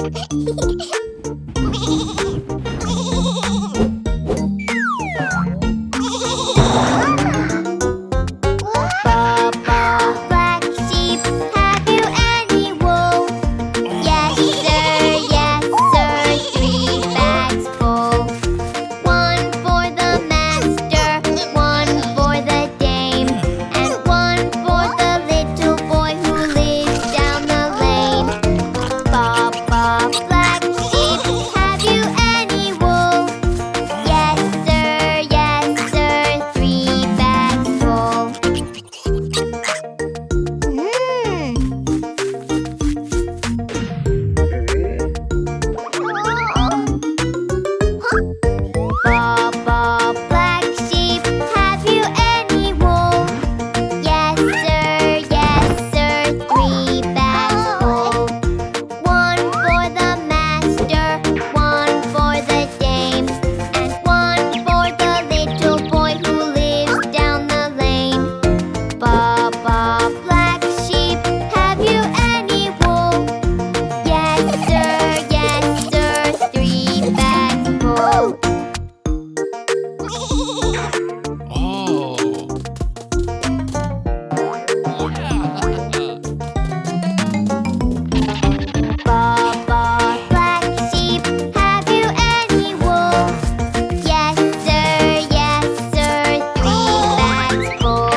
Baa Baa Black Sheep, have you any wool? Yes sir, 3 bags full. 1 for the master, 1 for the dame, and 1 for the little boy who lives down the lane. Baa Baa Black Sheep, have you any wool? Yes sir, 3 bags full. Baa Baa Black Sheep, have you any wool? Yes sir, 3 bags full. 1 for the master, 1 for the dame, and 1 for the little boy who lives down the lane. Baa Baa Black Sheep, have you any wool? Yes sir, 3 bags full. Baa Baa Black Sheep, have you any wool? Yes sir, 3 bags full.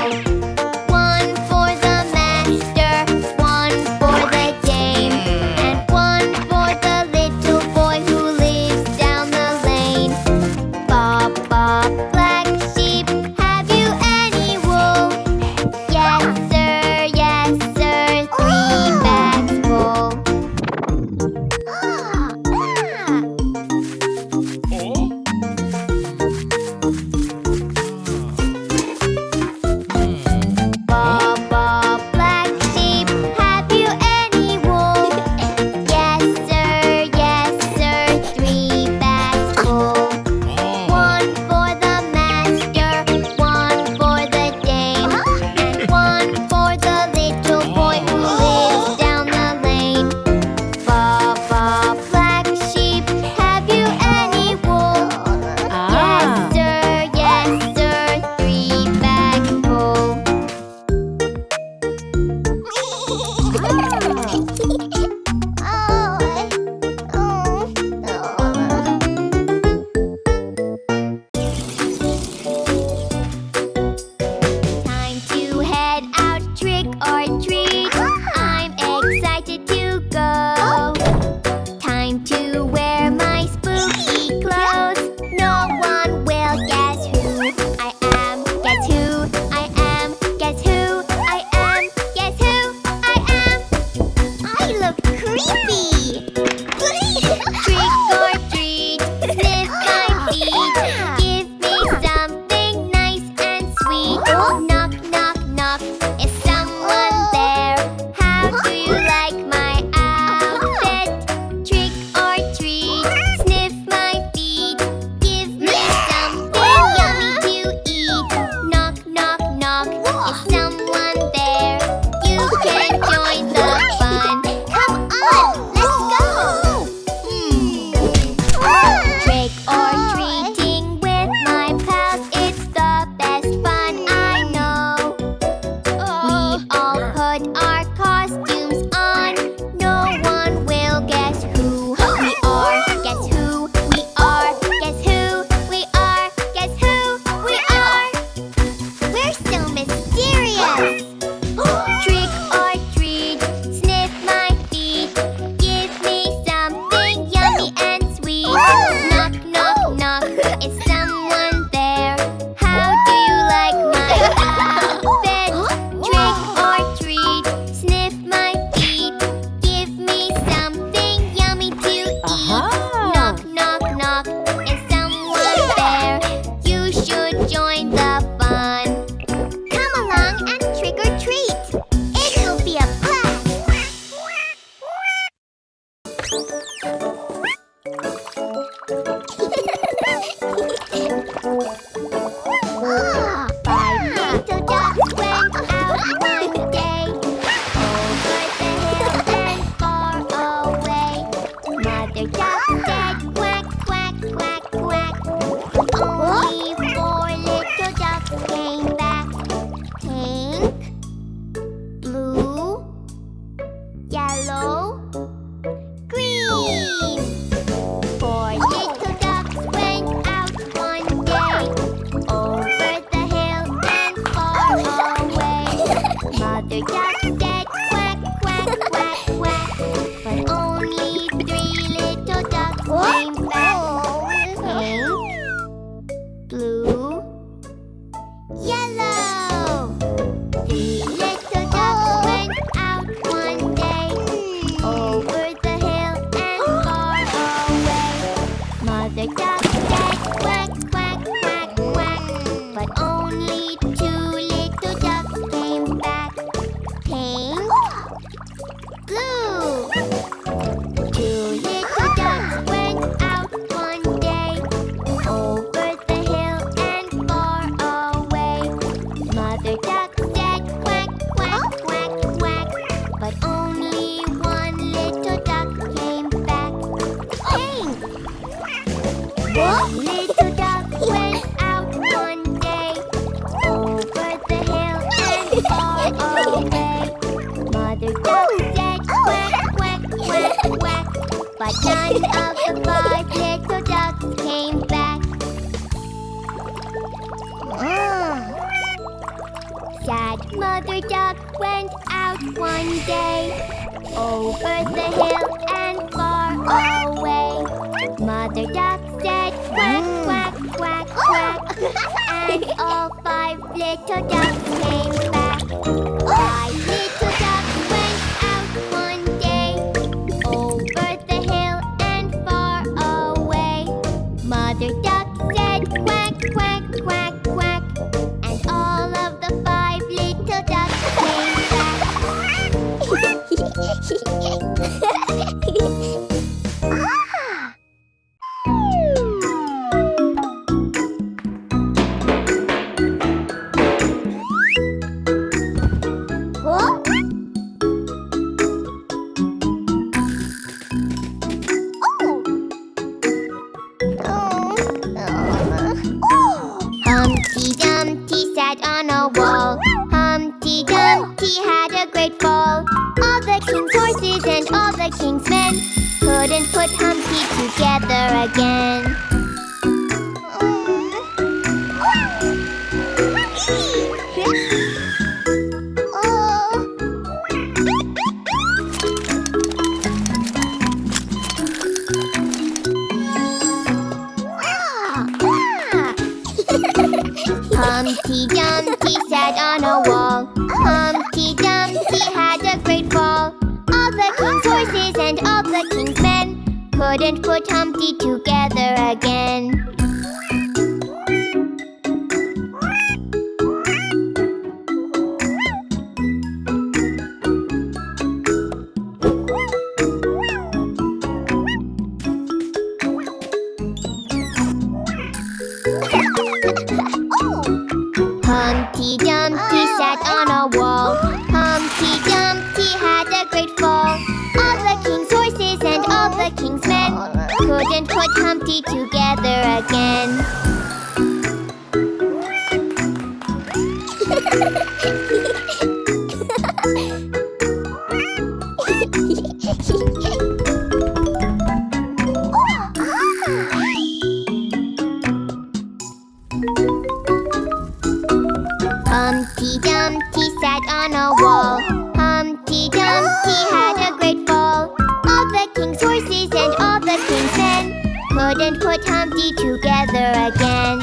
1 for the master, 1 for the dame, and 1 for the little boy who lives down the lane. Baa Baa Black Sheep, have you any wool? Yes sir, 3 bags full. Baa Baa Black Sheep, have you any wool? Yes sir, 3 bags full. 1 for the master, 1 for the dame, and 1 for the little boy who lives down the lane. Baa Baa Black Sheep, have you any wool? Yes sir, 3 bags full. Time to head out trick or treat. I'm excited to go. Time to wear my spooky clothes. No one will guess who I am. Guess who I am. Guess who I am. Guess who I am. I look creepy. Trick or treat, sniff my feet. Give me something nice and sweet. Knock, knock, knock. Is someone there? How do you like my outfit? Trick or treat, sniff my feet. Give me something yummy to eat. Knock, knock, knock. Is someone there? You can join the fun. Come on, let's go. Trick or treating with my pals, it's the best fun I know. We all put our costumes on. No one will guess who we are. Guess who we are. Guess who we are. Guess who we are. We're so mysterious. Trick or treat, sniff my feet. Give me something yummy and sweet. Knock, knock, knock. Is someone there? How do you like my outfit? Trick or treat, sniff my feet. Give me something yummy to eat. Knock, knock, knock. Is someone there? You should join the fun. Come along and trick or treat. It will be a blast. Five little ducks went out one day, over the hill and far away. Mother duck said quack, quack, quack, quack. But only 4 little ducks came back. Pink, blue, yellow, green. 4 little ducks went out one day, over the hill and far away. Mother duck said quack, quack, quack, quack. But only 3 little ducks came back. Pink, blue, yellow. 3 little ducks went out one day, over the hill and far away. Mother duck said quack, quack, quack, quack. But only 2 little ducks came back. Pink, blue. 2 little ducks went out one day, over the hill and far away. Mother duck said quack, quack, quack, quack. But only 1 little duck came back. Pink. 1 little duck went out one day, over the hill and far away. Mother duck said quack, quack, quack, quack. But none of the 5 little ducks came back. Sad Mother duck went out one day, over the hill and far away. Mother duck said quack, quack, quack, quack. And all 5 little ducks came back. 5 little ducks went out one day, over the hill and far away. Mother duck said quack, quack, quack, quack. And all of the 5 little ducks came back. Humpty Dumpty sat on a wall. Humpty Dumpty had a great fall. All the king's horses and all the king's men couldn't put Humpty together again. Humpty Dumpty sat on a wall. Humpty Dumpty had a great fall. All the king's horses and all the king's men couldn't put Humpty together again. Humpty Dumpty sat on a wall. Humpty Dumpty had a great fall. All the king's horses and all the king's men couldn't put Humpty together again. Humpty Dumpty sat on a wall. Humpty Dumpty had a great fall. All the king's horses and all the king's men couldn't put Humpty together again.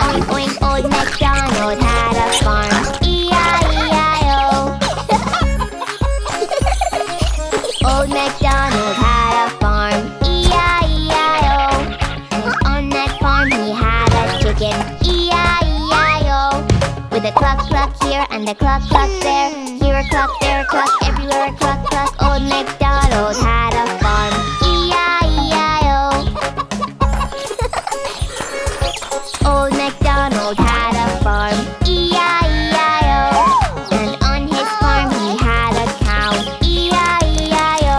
oink, oink, oink. Old MacDonald had a farm. E-I-E-I-O. Old MacDonald had a farm. E-I-E-I-O. And on that farm he had a chicken. E-I-E-I-O. With a cluck, cluck here and a cluck, cluck there. Here a cluck, there a cluck, everywhere a cluck, cluck. Old MacDonald had a farm. E-I-E-I-O. Old MacDonald had a farm. E-I-E-I-O. And on his farm he had a cow. E-I-E-I-O.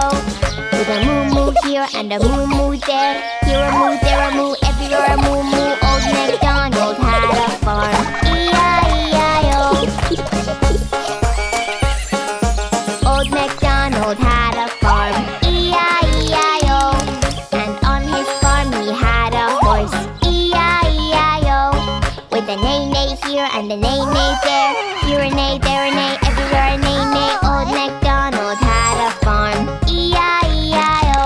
With a moo moo here and a moo moo there. Here a moo, there a moo, everywhere a moo moo. Old MacDonald had a farm. E-I-E-I-O. Old MacDonald had a farm. E-I-E-I-O. And on his farm he had a horse. E-I-E-I-O. With a neigh-neigh here and a neigh-neigh there. Here a neigh, there a neigh, everywhere a neigh-neigh. Old MacDonald had a farm. E-I-E-I-O.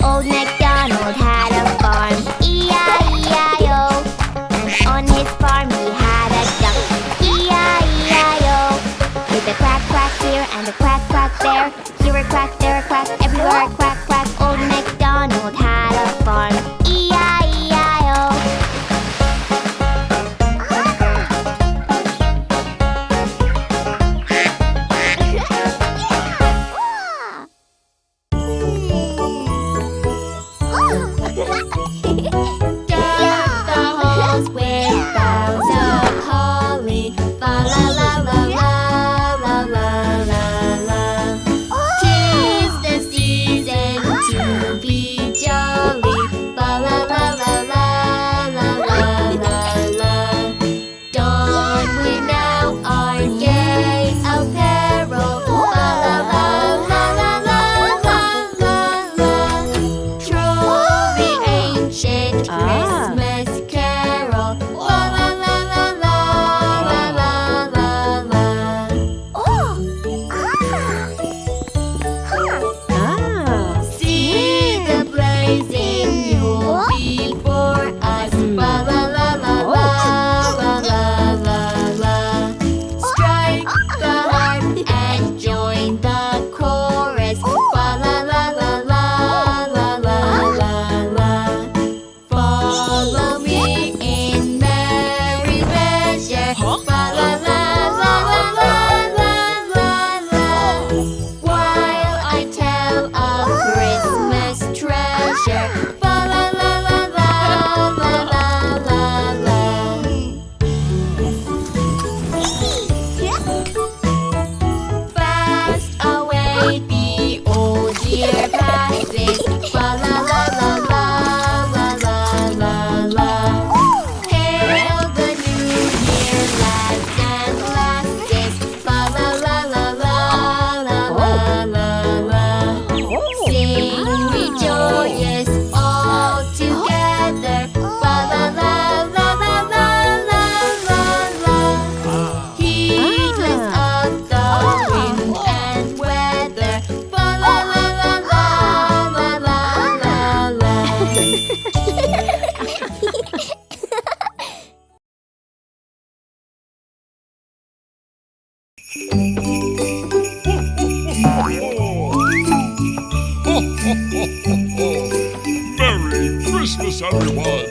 Old MacDonald had a farm. E-I-E-I-O. And on his farm he had a duck. E-I-E-I-O. With a quack, quack here and a quack, quack there. Here a quack, there a quack, everywhere a quack, quack. Old MacDonald had a farm. E-I-E-I-O. Deck the halls with boughs of holly. Fa la la la la la la la la. 'Tis the season to be jolly. Fa la la la la la la la la. Don we now our gay apparel. Fa la la la la la la la la. Troll the ancient Christmas carol. La la la la la la la la la. See the blazing Yule before us. La la la la la la la la la. Strike the harp and join the chorus. La la la la la la la la la. Follow me in merry measure. La la la la la la la la la. While I tell of Christmas treasure. La la la la la la la la la. Fast away the old year passes. La la la la la la la la la. Hail the new year, lads and lasses. La la la la la la la la la. Sing we joyous all together. La la la la la la la la la. Heedless of the wind and weather. La la la la la la la la la. Merry Christmas, everyone!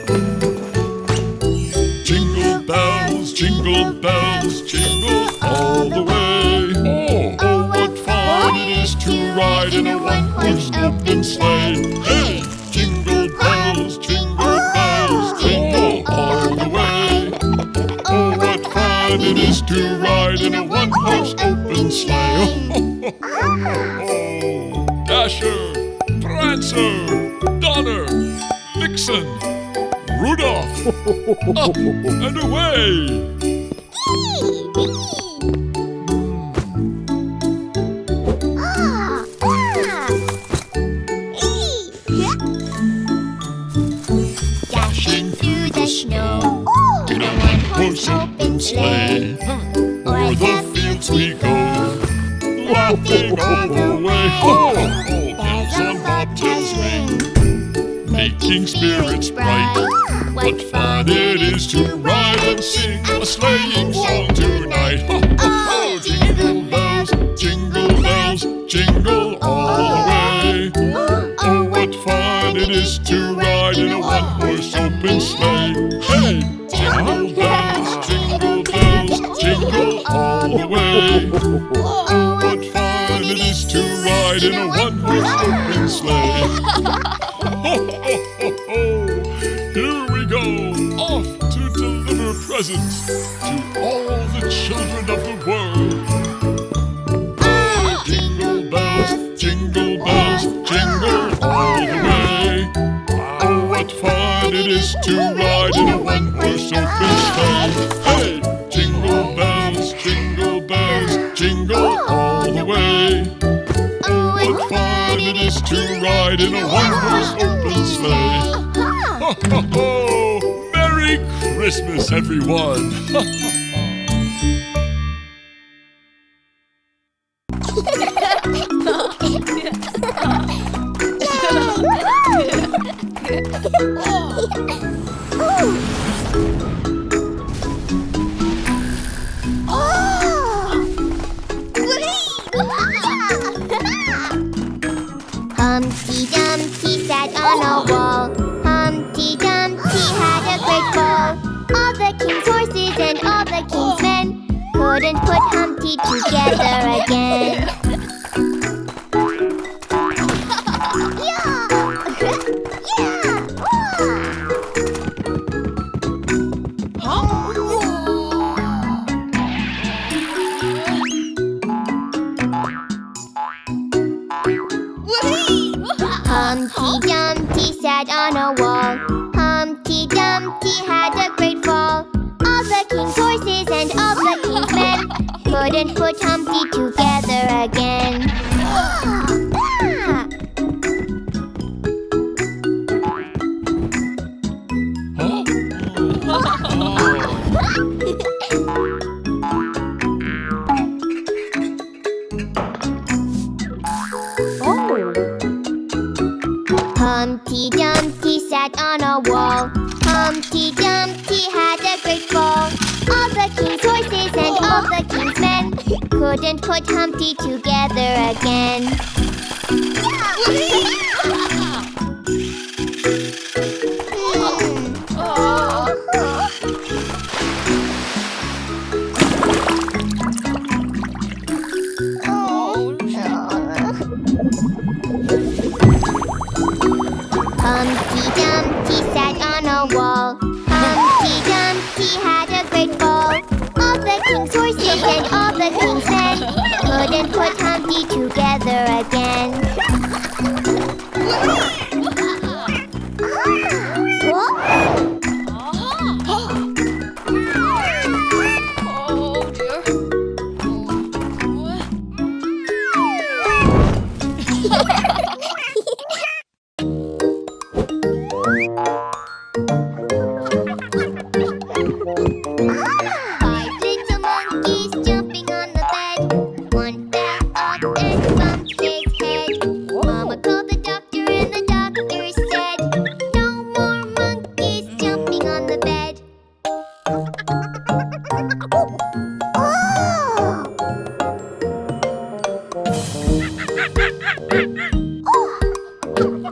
Jingle bells, jingle all the way. Oh, what fun it is to ride in a one-horse open sleigh. Hey! Jingle bells, jingle all the way. Oh, what fun it is to ride in a one-horse open sleigh. Dasher, Prancer, Donner, Vixen, Rudolph, up and away! Dashing through the snow in a one-horse open sleigh. O'er the fields we go, laughing all the way. Ho! Bells on bobtails ring, making spirits bright. What fun it is to ride and sing a sleighing song tonight. Ho, ho, ho! Jingle bells, jingle all the way. Oh, what fun it is to ride in a one-horse open sleigh. Hey! Jingle bells, jingle all the way. Oh, what fun it is to ride in a one-horse open sleigh. Ho, ho, ho, ho! Here we go, off to deliver presents to all the children of the world. Jingle bells, jingle all the way. Oh, what fun it is to ride in a one-horse open sleigh. Hey! Jingle bells, jingle all the way. Oh, what fun it is to ride in a one-horse open sleigh. Ho, ho, ho! Merry Christmas, everyone! Humpty Dumpty sat on a wall. Humpty Dumpty had a great fall. All the king's horses and all the king's men couldn't put Humpty together again. Humpty Dumpty sat on a wall. Humpty Dumpty had a great fall. All the king's horses and all the king's men couldn't put Humpty together again. Humpty Dumpty sat on a wall. Humpty Dumpty had a great fall. All the king's horses and all the king's men couldn't put Humpty together again. Humpty Dumpty sat on a wall. Humpty Dumpty had a great fall. All the king's horses and all the king's men couldn't put Humpty together again. Five little monkeys jumping on the bed. One fell off and bumped his head. Mama called the doctor and the doctor said, no more monkeys jumping on the bed.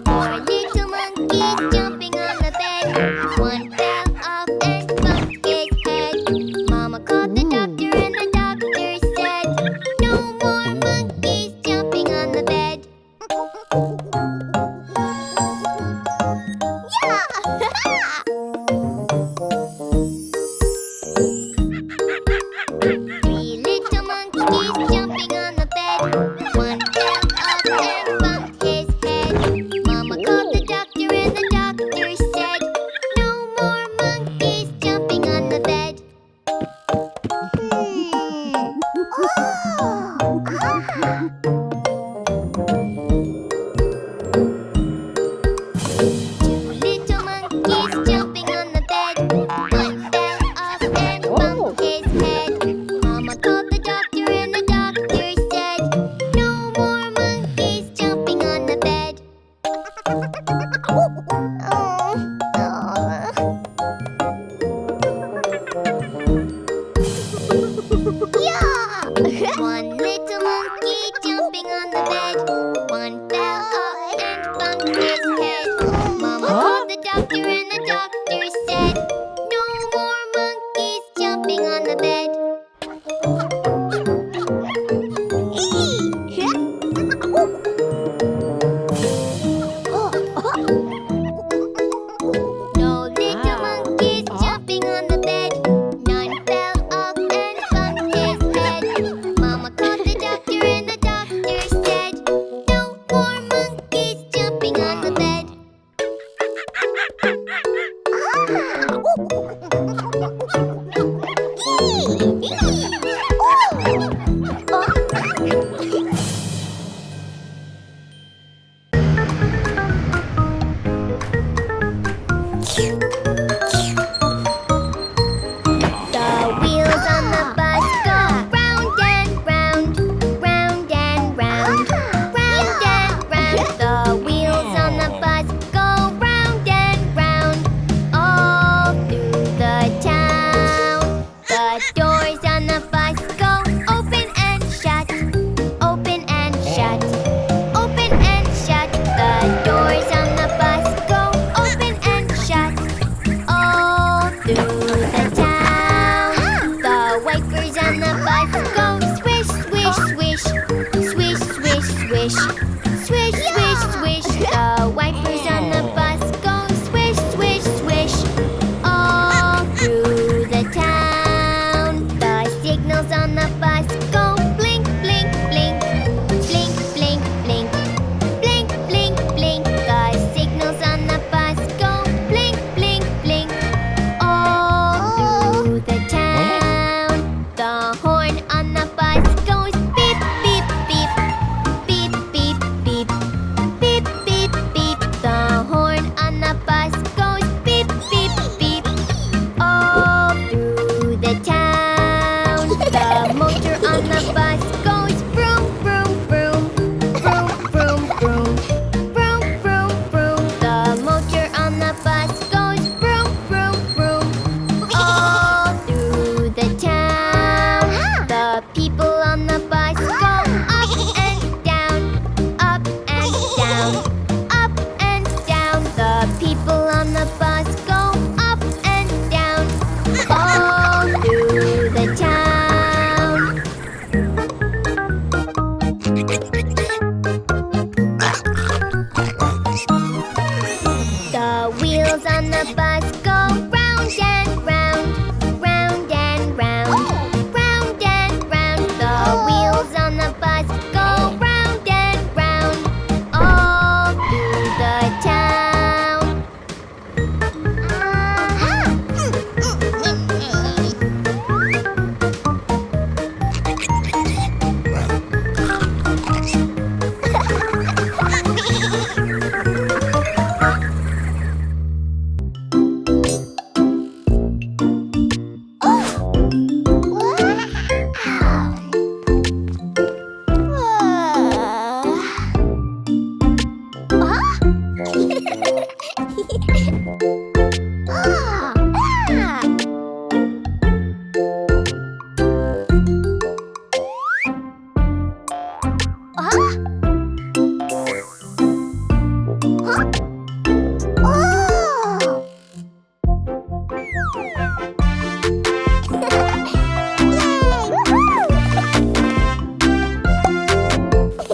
Four little monkeys jumping on the bed. One fell off and bumped his head. Mama called the doctor and the doctor said, no more monkeys jumping on the bed. Three little monkeys jumping on the bed. One fell off and bumped his head. Mama called the doctor and the doctor said, no more monkeys jumping on the bed. Two little monkeys jumping on the bed. One fell off and bumped his head. Mama called the doctor and the doctor said, no more monkeys jumping on the bed. doctor and the doctor said, no more monkeys jumping on the bed. No little monkeys jumping on the bed. None fell off and bumped his head. Mama called the doctor and the doctor said, no more monkeys jumping on the bed. The wheels on the bus go round and round, round and round, round and round. The wheels on the bus go round and round, all through the town. The doors on the bus go open and shut, open and shut, open and shut. The doors on the bus go open and shut, all through the town. The wipers on the bus go swish, swish, swish, swish, swish, swish, swish, swish, swish. The wipers on the bus go swish, swish, swish, all through the town. The signals on the bus go blink, blink, blink, blink, blink, blink, blink, blink, blink. The signals on the bus go blink, blink, blink, all through the town. The horn on the bus goes beep, beep, beep, beep, beep, beep, beep, beep, beep. The horn on the bus goes beep, beep, beep, all through the town. The motor on the bus goes vroom, vroom, vroom, vroom, vroom, vroom, vroom, vroom, vroom. The motor on the bus goes vroom, vroom, vroom, all through the town. The people on the bus go up and down, up and down, up and down. The people on the bus go up and down, all through the town. The wheels on the bus go round and round, round and round, round and round. The wheels on the bus go round and round, all through the town.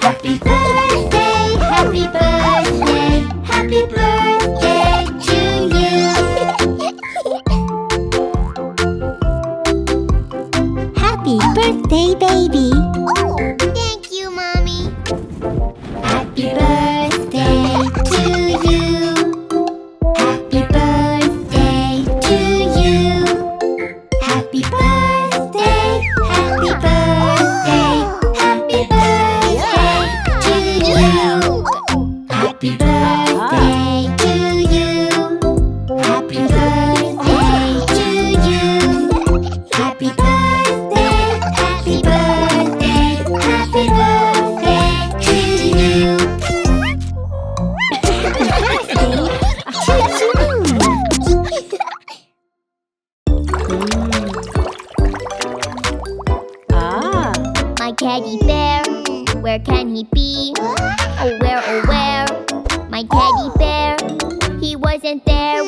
Happy birthday, happy birthday, happy birthday to you. Happy birthday, baby! Oh, thank you, Mommy. Happy birthday to you! Happy birthday to you! Happy birthday, happy birthday, happy birthday to you! Happy birthday to you! Happy birthday to you! Happy birthday, happy birthday, happy birthday to you! My teddy bear, where can he be? Oh, where, oh, where? My teddy bear, he wasn't there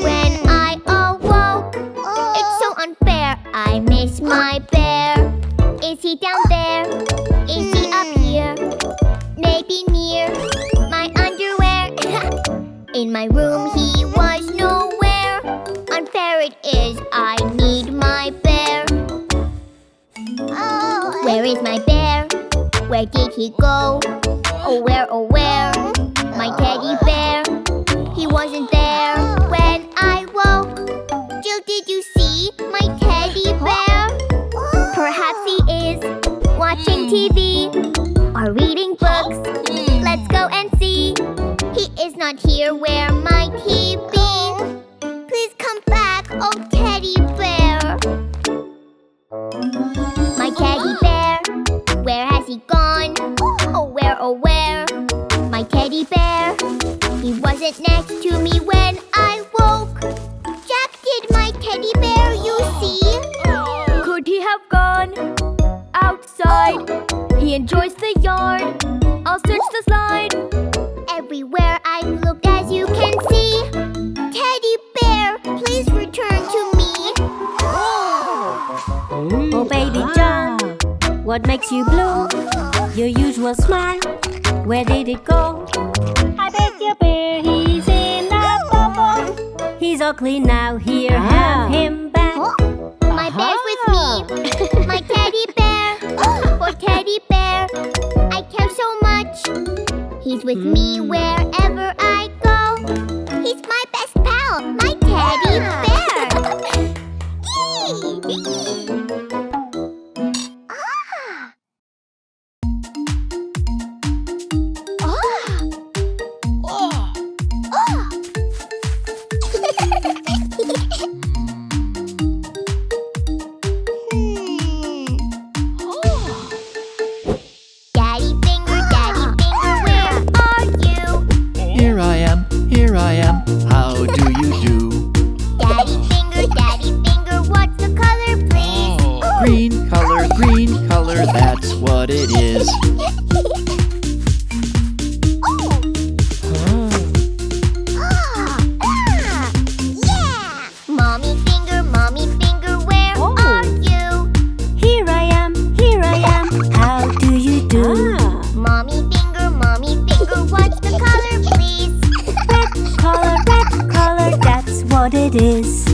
he down there? Is he up here? Maybe near my underwear? In my room he was nowhere. Unfair it is, I need my bear. Where is my bear? Where did he go? Oh where, my teddy bear? He wasn't there when I woke. Jill, did you see my teddy bear? Perhaps he is watching TV or reading books. Let's go and see. He is not here, where might he be? Please come back, oh teddy bear. My teddy bear, where has he gone? Oh where, my teddy bear? He wasn't next to me when I woke. Jack, did my teddy bear you see? Could he have gone outside? He enjoys the yard. I'll search the slide. Everywhere I've looked, as you can see. Teddy bear, please return to me. Oh baby John, what makes you blue? Your usual smile, where did it go? I bet your bear, he's in a bubble. He's all clean now, here, have him back. My bear's with me, my teddy bear. For teddy bear, I care so much. He's with me wherever I go. He's my best pal, my teddy bear. Daddy finger, where are you? Here I am, how do you do? Daddy finger, what's the color, please? Green color, that's what it is. Yeah! Mommy finger, where are you? Here I am, how do you do? Mommy finger, what's the color, please? Red color, that's what it is.